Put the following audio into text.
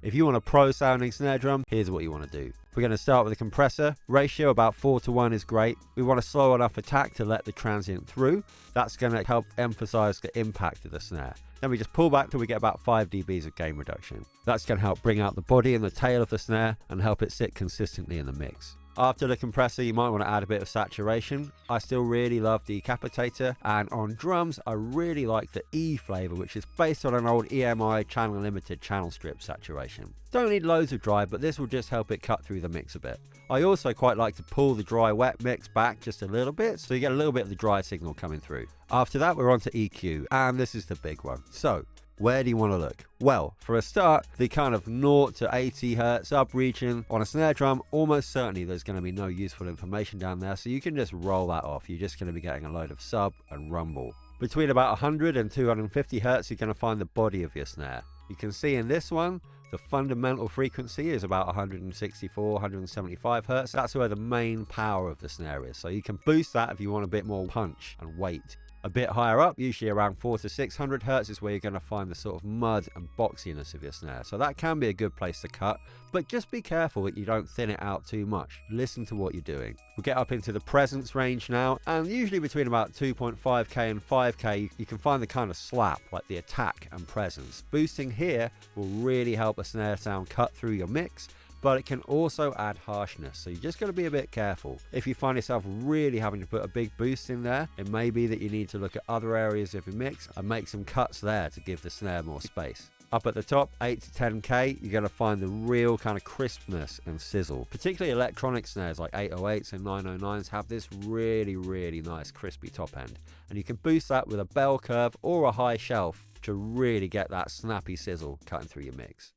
If you want a pro sounding snare drum, here's what you want to do. We're going to start with the compressor. Ratio about 4:1 is great. We want a slow enough attack to let the transient through. That's going to help emphasize the impact of the snare. Then we just pull back till we get about 5 dBs of gain reduction. That's going to help bring out the body and the tail of the snare and help it sit consistently in the mix. After the compressor, you might want to add a bit of saturation. I still really love Decapitator, and on drums, I really like the E flavor, which is based on an old EMI Channel Limited channel strip saturation. Don't need loads of dry, but this will just help it cut through the mix a bit. I also quite like to pull the dry wet mix back just a little bit, so you get a little bit of the dry signal coming through. After that, we're on to EQ, and this is the big one. So, where do you want to look? Well, for a start, the kind of 0 to 80 Hz up region on a snare drum, almost certainly there's going to be no useful information down there, so you can just roll that off. You're just going to be getting a load of sub and rumble. Between about 100 and 250 Hz, you're going to find the body of your snare. You can see in this one, the fundamental frequency is about 164, 175 Hz. That's where the main power of the snare is, so you can boost that if you want a bit more punch and weight. A bit higher up, usually around 400 to 600 Hz, is where you're going to find the sort of mud and boxiness of your snare. So that can be a good place to cut, but just be careful that you don't thin it out too much. Listen to what you're doing. We'll get up into the presence range now, and usually between about 2.5K and 5K, you can find the kind of slap, like the attack and presence. Boosting here will really help a snare sound cut through your mix, but it can also add harshness, so you just got to be a bit careful. If you find yourself really having to put a big boost in there, it may be that you need to look at other areas of your mix and make some cuts there to give the snare more space. Up at the top, 8 to 10K, you're going to find the real kind of crispness and sizzle. Particularly electronic snares like 808s and 909s have this really, really nice crispy top end. And you can boost that with a bell curve or a high shelf to really get that snappy sizzle cutting through your mix.